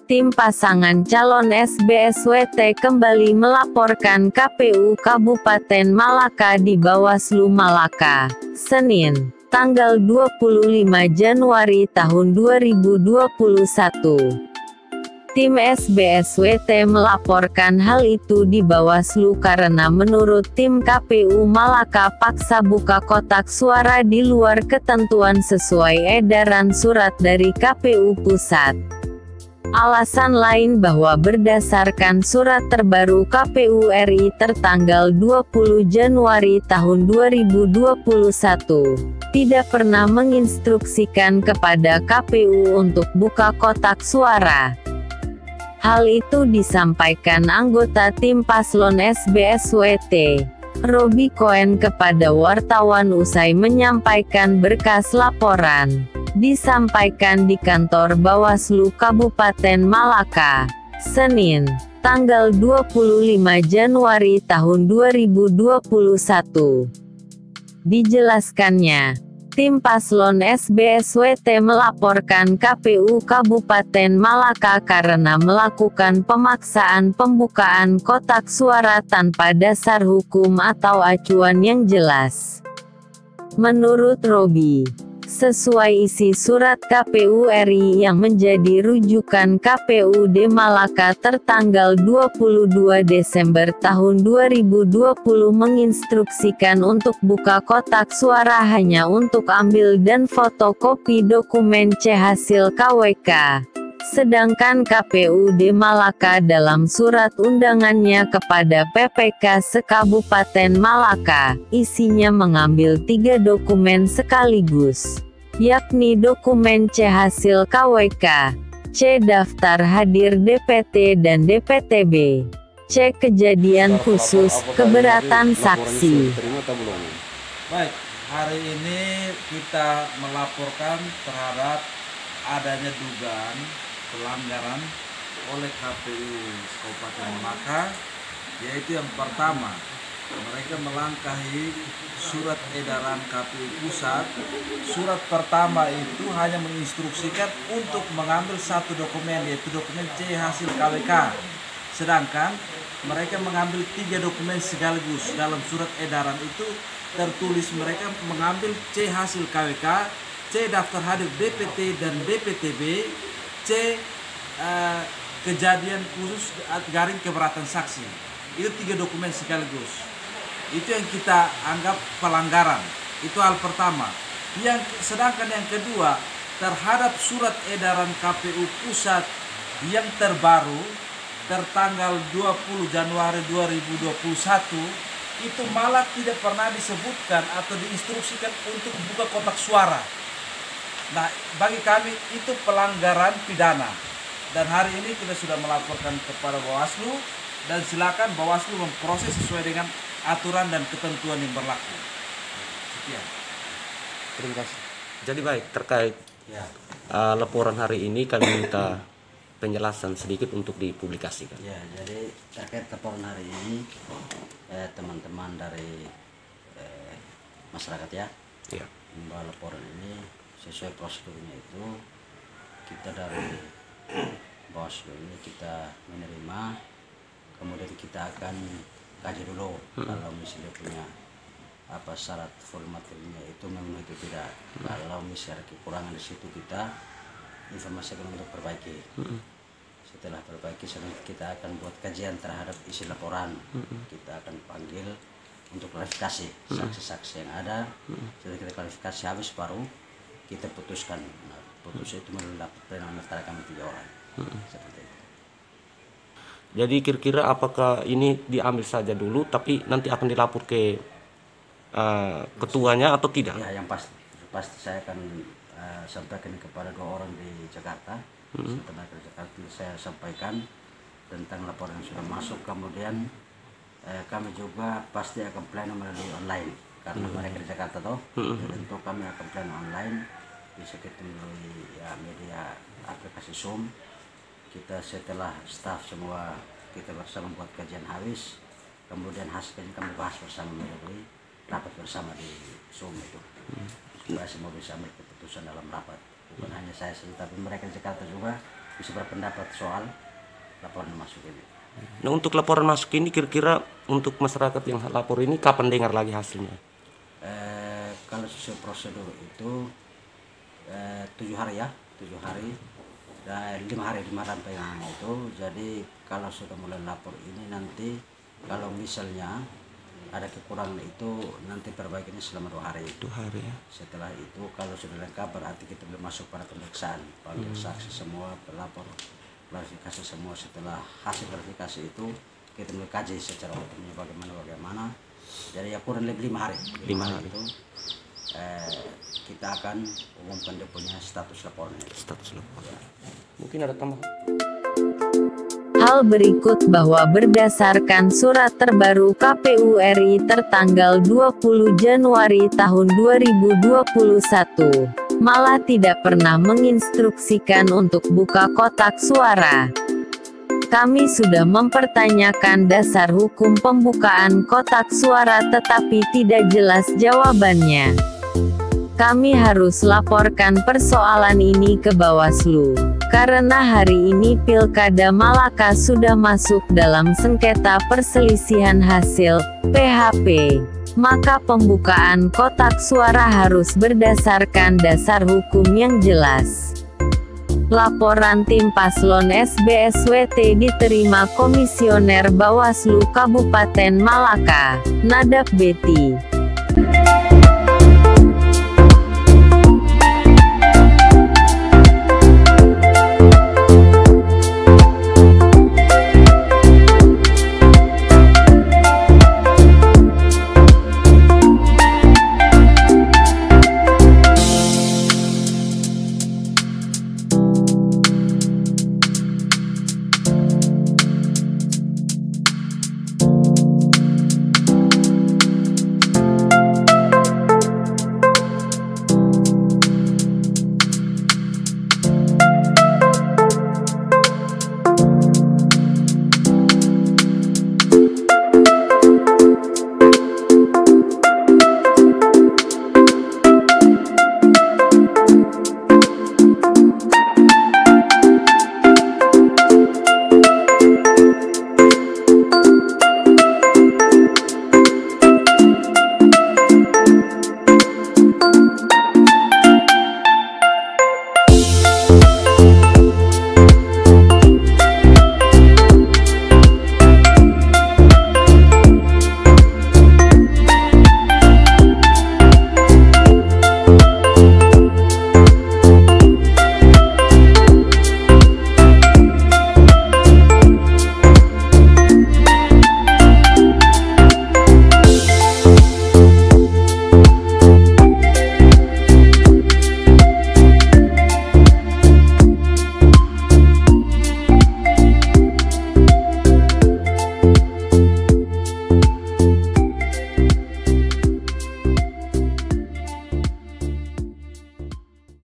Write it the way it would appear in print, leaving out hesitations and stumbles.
Tim pasangan calon SBSWT kembali melaporkan KPU Kabupaten Malaka di Bawaslu Malaka, Senin, tanggal 25 Januari tahun 2021. Tim SBSWT melaporkan hal itu di Bawaslu karena menurut tim KPU Malaka paksa buka kotak suara di luar ketentuan sesuai edaran surat dari KPU Pusat. Alasan lain bahwa berdasarkan surat terbaru KPU RI tertanggal 20 Januari tahun 2021, tidak pernah menginstruksikan kepada KPU untuk buka kotak suara. Hal itu disampaikan anggota tim paslon SBSWT, Robi Cohen kepada wartawan usai menyampaikan berkas laporan. Disampaikan di kantor Bawaslu Kabupaten Malaka, Senin, tanggal 25 Januari tahun 2021. Dijelaskannya, tim paslon SBSWT melaporkan KPU Kabupaten Malaka karena melakukan pemaksaan pembukaan kotak suara tanpa dasar hukum atau acuan yang jelas. Menurut Robi, sesuai isi surat KPU RI yang menjadi rujukan KPUD Malaka tertanggal 22 Desember tahun 2020 menginstruksikan untuk buka kotak suara hanya untuk ambil dan fotokopi dokumen C hasil KWK. Sedangkan KPUD Malaka dalam surat undangannya kepada PPK se-Kabupaten Malaka, isinya mengambil 3 dokumen sekaligus, yakni dokumen C hasil KWK, C daftar hadir DPT dan DPTB, C kejadian khusus, keberatan saksi. Baik, hari ini kita melaporkan terhadap adanya dugaan pelanggaran oleh KPU Kabupaten Malaka, yaitu yang pertama, mereka melangkahi surat edaran KPU Pusat. Surat pertama itu hanya menginstruksikan untuk mengambil 1 dokumen, yaitu dokumen C hasil KWK. Sedangkan mereka mengambil 3 dokumen sekaligus. Dalam surat edaran itu tertulis mereka mengambil C hasil KWK, C daftar hadir DPT dan DPTB, C kejadian khusus garing keberatan saksi. Itu 3 dokumen sekaligus. Itu yang kita anggap pelanggaran. Itu hal pertama. Sedangkan yang kedua, terhadap surat edaran KPU Pusat yang terbaru tertanggal 20 Januari 2021, itu malah tidak pernah disebutkan atau diinstruksikan untuk buka kotak suara. Nah, bagi kami itu pelanggaran pidana. Dan hari ini kita sudah melaporkan kepada Bawaslu, dan silakan Bawaslu memproses sesuai dengan aturan dan ketentuan yang berlaku. Sekian. Terima kasih. Jadi baik, terkait laporan hari ini kami minta penjelasan sedikit untuk dipublikasikan. Ya, jadi terkait laporan hari ini teman-teman dari masyarakat ya, membawa laporan ini sesuai prosedurnya. Itu kita dari Bawaslu ini kita menerima, kemudian kita akan kaji dulu kalau misalnya punya syarat formatilnya itu memenuhi atau tidak. Kalau misalnya kekurangan di situ kita informasikan untuk perbaiki. Setelah perbaiki, kita akan buat kajian terhadap isi laporan. Kita akan panggil untuk klarifikasi saksi-saksi yang ada. Setelah kita klarifikasi habis, baru kita putuskan. Nah, putus itu melalui pleno antara kami 3 orang. Seperti itu. Jadi kira-kira apakah ini diambil saja dulu tapi nanti akan dilapor ke ketuanya atau tidak? Ya, yang pasti saya akan sampaikan kepada 2 orang di Jakarta. Setelah ke Jakarta saya sampaikan tentang laporan yang sudah masuk. Kemudian kami juga pasti akan pleno melalui online karena mereka di Jakarta toh. Tentu kami akan pleno online, bisa kita melalui media aplikasi Zoom. Kita setelah staf semua kita bersama buat kajian habis, kemudian hasilnya kami bahas bersama melalui rapat bersama di Zoom itu, supaya semua bisa ambil keputusan dalam rapat. Bukan hanya saya saja, tapi mereka di Jakarta juga bisa berpendapat soal laporan masuk ini. Nah, untuk laporan masuk ini kira-kira untuk masyarakat yang lapor ini kapan dengar lagi hasilnya? Kalau sesuai prosedur itu 7 hari ya, 7 hari dan 5 hari 5 rangkaian itu. Jadi kalau sudah mulai lapor ini nanti kalau misalnya ada kekurangan itu nanti perbaikannya selama 2 hari. 2 hari ya. Setelah itu kalau sudah lengkap berarti kita boleh masuk pada pemeriksaan, panggil saksi semua, pelapor, klarifikasi semua. Setelah hasil klarifikasi itu kita mulai kaji secara utuhnya bagaimana. Jadi ya kurang lebih 5 hari. 5 hari itu kita akan umumkan dia punya status laporannya. Status laporan. Mungkin ada tambahan. Hal berikut bahwa berdasarkan surat terbaru KPU RI tertanggal 20 Januari tahun 2021, malah tidak pernah menginstruksikan untuk buka kotak suara. Kami sudah mempertanyakan dasar hukum pembukaan kotak suara tetapi tidak jelas jawabannya. Kami harus laporkan persoalan ini ke Bawaslu. Karena hari ini Pilkada Malaka sudah masuk dalam sengketa perselisihan hasil (PHP), maka pembukaan kotak suara harus berdasarkan dasar hukum yang jelas. Laporan tim Paslon SBSWT diterima Komisioner Bawaslu Kabupaten Malaka, Nadab Beti.